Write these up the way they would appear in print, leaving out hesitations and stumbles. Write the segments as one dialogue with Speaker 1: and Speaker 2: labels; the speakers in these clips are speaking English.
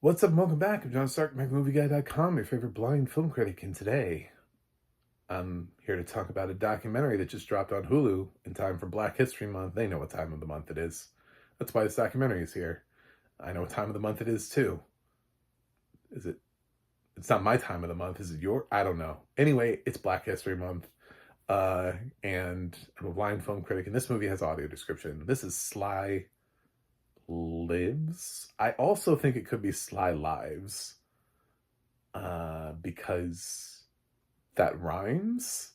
Speaker 1: What's up and welcome back? I'm John Stark, MacMovieGuy.com, your favorite blind film critic, and today I'm here to talk about a documentary that just dropped on Hulu in time for Black History Month. They know what time of the month it is. That's why this documentary is here. I know what time of the month it is too. Is it? It's not my time of the month. Is it your? I don't know. Anyway, it's Black History Month, and I'm a blind film critic, and this movie has audio description. This is Sly Lives. I also think it could be Sly Lives, because that rhymes.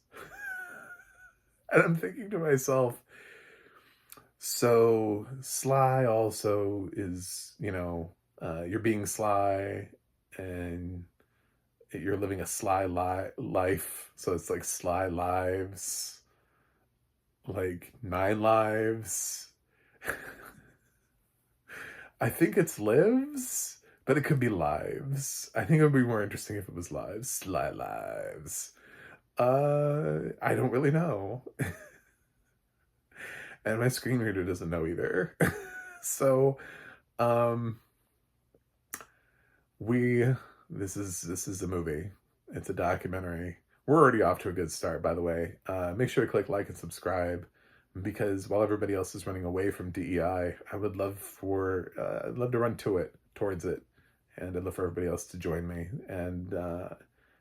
Speaker 1: And I'm thinking to myself, so Sly also is, you're being sly and you're living a sly life. So it's like Sly Lives, like 9 lives. I think it's lives, but it could be lives. I think it would be more interesting if it was lives. Sly Lives. I don't really know. And my screen reader doesn't know either. So, um, this is a movie. It's a documentary. We're already off to a good start, by the way. Make sure to click like and subscribe, because while everybody else is running away from DEI, I'd love to run towards it, and I'd love for everybody else to join me and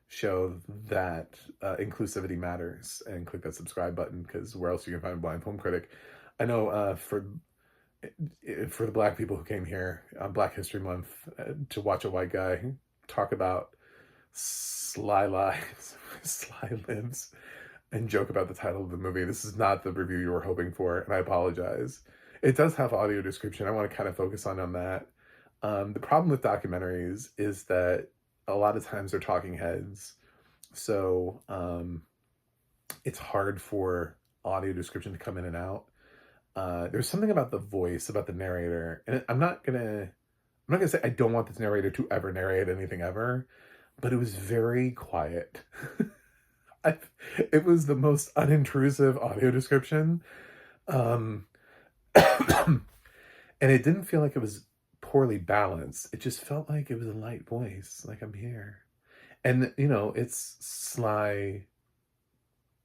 Speaker 1: show that inclusivity matters, and click that subscribe button, because where else you can find a blind film critic? I know for the Black people who came here on Black History Month to watch a white guy talk about Sly Lives, Sly Lives, and joke about the title of the movie. This is not the review you were hoping for, and I apologize. It does have audio description. I want to kind of focus on that. The problem with documentaries is that a lot of times they're talking heads, so it's hard for audio description to come in and out. There's something about the voice, about the narrator, and I'm not gonna say I don't want this narrator to ever narrate anything ever, but it was very quiet. It was the most unintrusive audio description, um, and it didn't feel like it was poorly balanced. It just felt like it was a light voice, like I'm here, and it's Sly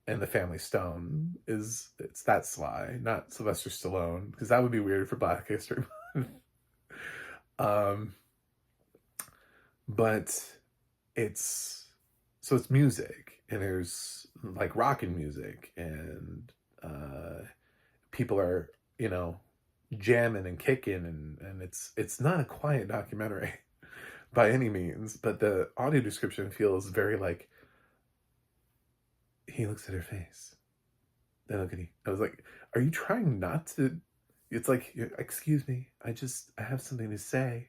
Speaker 1: and the Family Stone. It's that Sly, not Sylvester Stallone, because that would be weird for Black History Month. um, but it's music, and there's like rockin' music, and people are jamming and kicking, and it's not a quiet documentary by any means, but the audio description feels very like, he looks at her face, then look at you. I was like, are you trying not to? It's like, excuse me, I have something to say.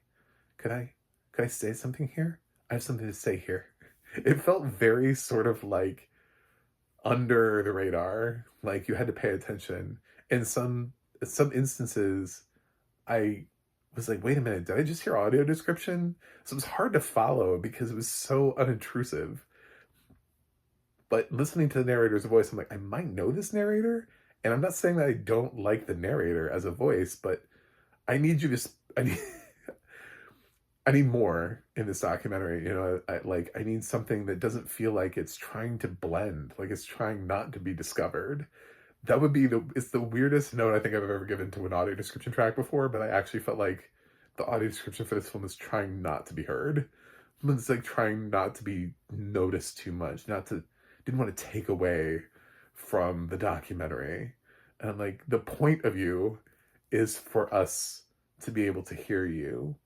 Speaker 1: Could I say something here? I have something to say here. It felt very sort of like under the radar, like you had to pay attention. In some instances, I was like, wait a minute, did I just hear audio description? So it was hard to follow because it was so unintrusive. But listening to the narrator's voice, I'm like, I might know this narrator. And I'm not saying that I don't like the narrator as a voice, but I need you to, I need more in this documentary. I need something that doesn't feel like it's trying to blend, like it's trying not to be discovered. That would be it's the weirdest note I think I've ever given to an audio description track before, but I actually felt like the audio description for this film is trying not to be heard. It's like trying not to be noticed too much, didn't want to take away from the documentary. And like, the point of you is for us to be able to hear you.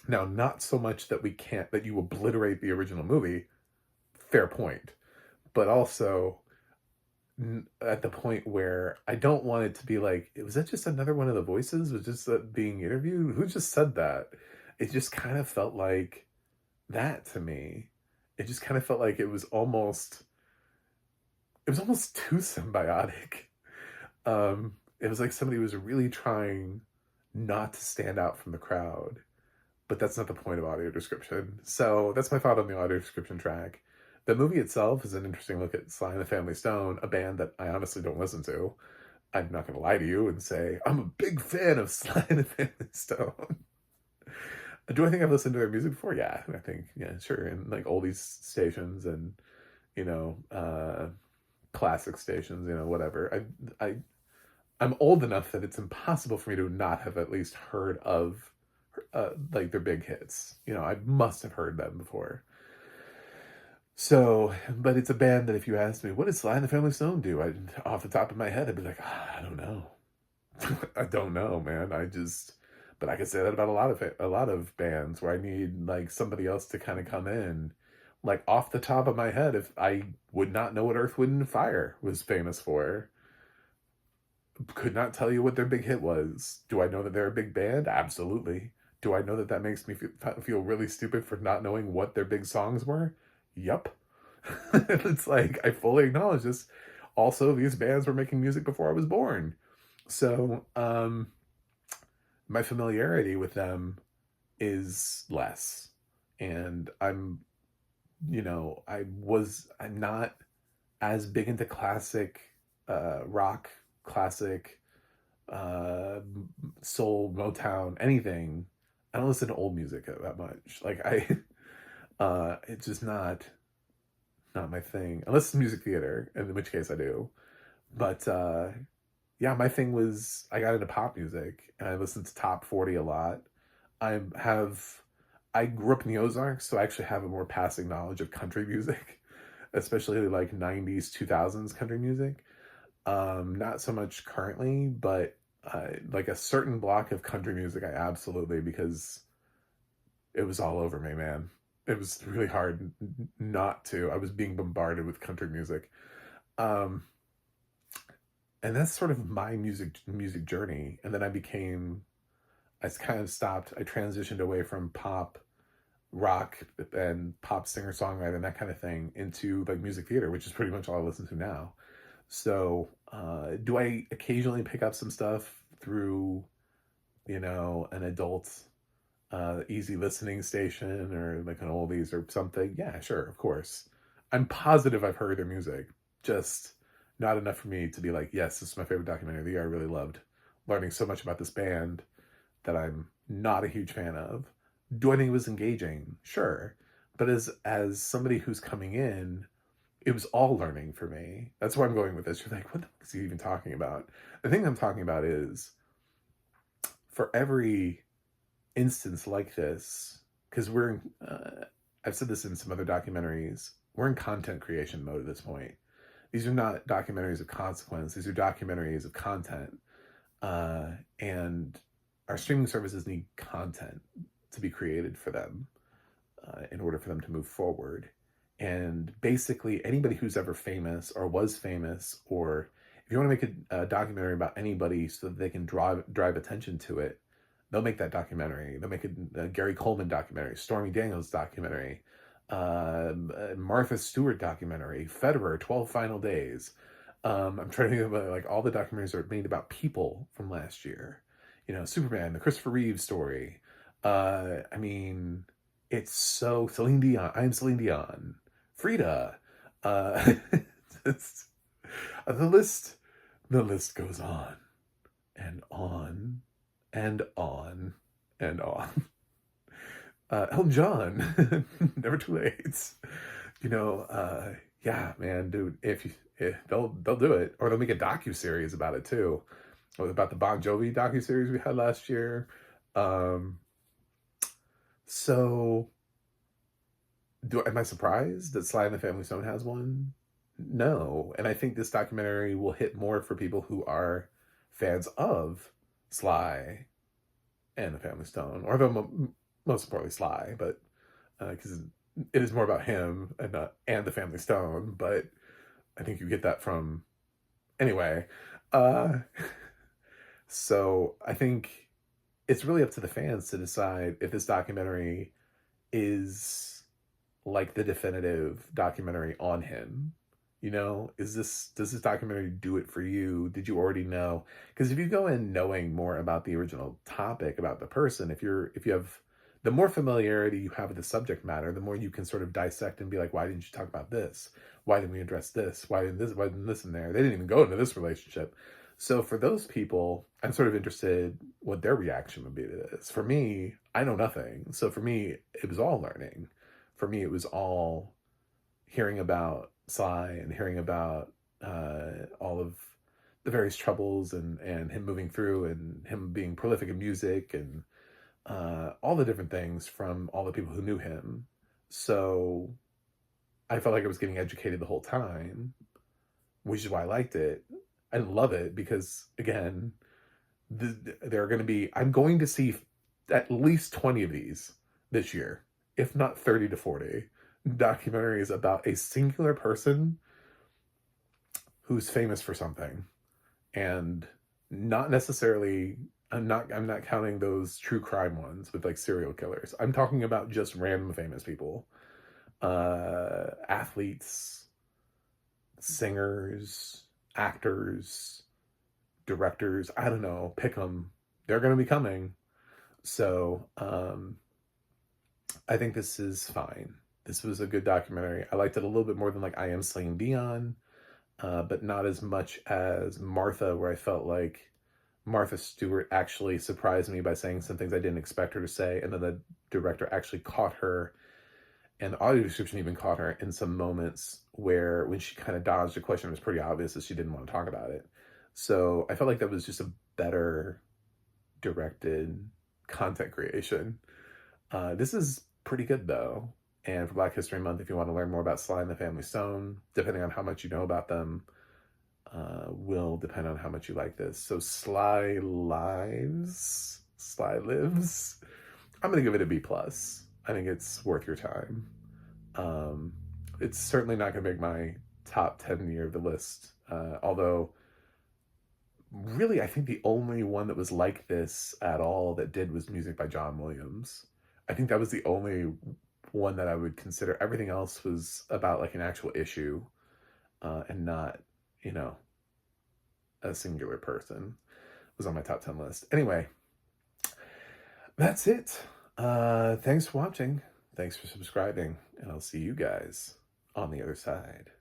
Speaker 1: Now, not so much that that you obliterate the original movie, fair point, but also at the point where I don't want it to be like, was that just another one of the voices? Was just being interviewed? Who just said that? It just kind of felt like that to me. It just kind of felt like it was almost too symbiotic. It was like somebody was really trying not to stand out from the crowd, but that's not the point of audio description. So that's my thought on the audio description track. The movie itself is an interesting look at Sly and the Family Stone, a band that I honestly don't listen to. I'm not going to lie to you and say I'm a big fan of Sly and the Family Stone. Do I think I've listened to their music before? Yeah, I think, yeah, sure. And like oldies stations and, you know, classic stations, you know, whatever. I'm old enough that it's impossible for me to not have at least heard of like their big hits. You know, I must have heard them before. So, but it's a band that if you asked me, what does Sly and the Family Stone do? Off the top of my head, I'd be like, I don't know. I don't know, man. But I could say that about a lot of bands where I need like somebody else to kind of come in. Like off the top of my head, if I would not know what Earth, Wind, and Fire was famous for, could not tell you what their big hit was. Do I know that they're a big band? Absolutely. Do I know that that makes me feel really stupid for not knowing what their big songs were? Yup. It's like, I fully acknowledge this. Also, these bands were making music before I was born. So, my familiarity with them is less. And I'm not as big into classic rock, classic uh, soul, Motown, anything. I don't listen to old music that much. Like it's just not my thing. Unless it's music theater, in which case I do. But yeah, my thing was I got into pop music and I listened to top 40 a lot. I have I grew up in the Ozarks, so I actually have a more passing knowledge of country music, especially like 90s, 2000s country music. Not so much currently, but like a certain block of country music, I absolutely, because it was all over me, man. It was really hard not to. I was being bombarded with country music. Um, and that's sort of my music journey. And then I kind of stopped. I transitioned away from pop, rock, and pop singer songwriter and that kind of thing into like music theater, which is pretty much all I listen to now. So, do I occasionally pick up some stuff through, an adult, easy listening station or like an oldies or something? Yeah, sure, of course. I'm positive I've heard their music, just not enough for me to be like, yes, this is my favorite documentary of the year. I really loved learning so much about this band that I'm not a huge fan of. Do I think it was engaging? Sure. But as somebody who's coming in, it was all learning for me. That's where I'm going with this. You're like, what the fuck is he even talking about? The thing I'm talking about is for every instance like this, because I've said this in some other documentaries, we're in content creation mode at this point. These are not documentaries of consequence. These are documentaries of content. And our streaming services need content to be created for them in order for them to move forward. And basically, anybody who's ever famous or was famous, or if you want to make a documentary about anybody so that they can drive attention to it, they'll make that documentary. They'll make a Gary Coleman documentary, Stormy Daniels documentary, Martha Stewart documentary, Federer, 12 Final Days. I'm trying to think about like all the documentaries that are made about people from last year. Superman, the Christopher Reeve story. I mean, it's so Celine Dion. I'm Celine Dion. Frida. Uh, it's, the list goes on and on and on and on. Elton John, never too late. Yeah, man, dude. If they'll do it, or they'll make a docu-series about it too, or about the Bon Jovi docu-series we had last year. So, am I surprised that Sly and the Family Stone has one? No, and I think this documentary will hit more for people who are fans of Sly and the Family Stone, or most importantly Sly, but because it is more about him and the Family Stone. But I think you get that from anyway. Uh, so I think it's really up to the fans to decide if this documentary is like the definitive documentary on him. Does this documentary do it for you? Did you already know? Because if you go in knowing more about the original topic, about the person, if you have the more familiarity you have with the subject matter, the more you can sort of dissect and be like, why didn't you talk about this? Why didn't we address this? Why didn't this in there? They didn't even go into this relationship. So for those people, I'm sort of interested what their reaction would be to this. For me, I know nothing. So for me, it was all learning. For me, it was all hearing about Sly and hearing about all of the various troubles and him moving through and him being prolific in music and all the different things from all the people who knew him. So I felt like I was getting educated the whole time, which is why I liked it. I love it because, again, there are going to be, I'm going to see at least 20 of these this year, if not 30 to 40 documentaries about a singular person who's famous for something. And not necessarily, I'm not counting those true crime ones with like serial killers. I'm talking about just random famous people, athletes, singers, actors, directors. I don't know, pick them. They're going to be coming. So I think this is fine. This was a good documentary. I liked it a little bit more than like I Am Celine Dion, but not as much as Martha, where I felt like Martha Stewart actually surprised me by saying some things I didn't expect her to say, and then the director actually caught her, and the audio description even caught her in some moments where when she kind of dodged a question, it was pretty obvious that she didn't want to talk about it. So I felt like that was just a better directed content creation. This is pretty good though. And for Black History Month, if you want to learn more about Sly and the Family Stone, depending on how much you know about them, will depend on how much you like this. So Sly Lives, Sly Lives. I'm gonna give it a B plus. I think it's worth your time. It's certainly not gonna make my top 10 near the list. Although, really, I think the only one that was like this at all that did was music by John Williams. I think that was the only one that I would consider. Everything else was about like an actual issue, and not, you know, a singular person. It was on my top 10 list. Anyway, that's it. Thanks for watching. Thanks for subscribing. And I'll see you guys on the other side.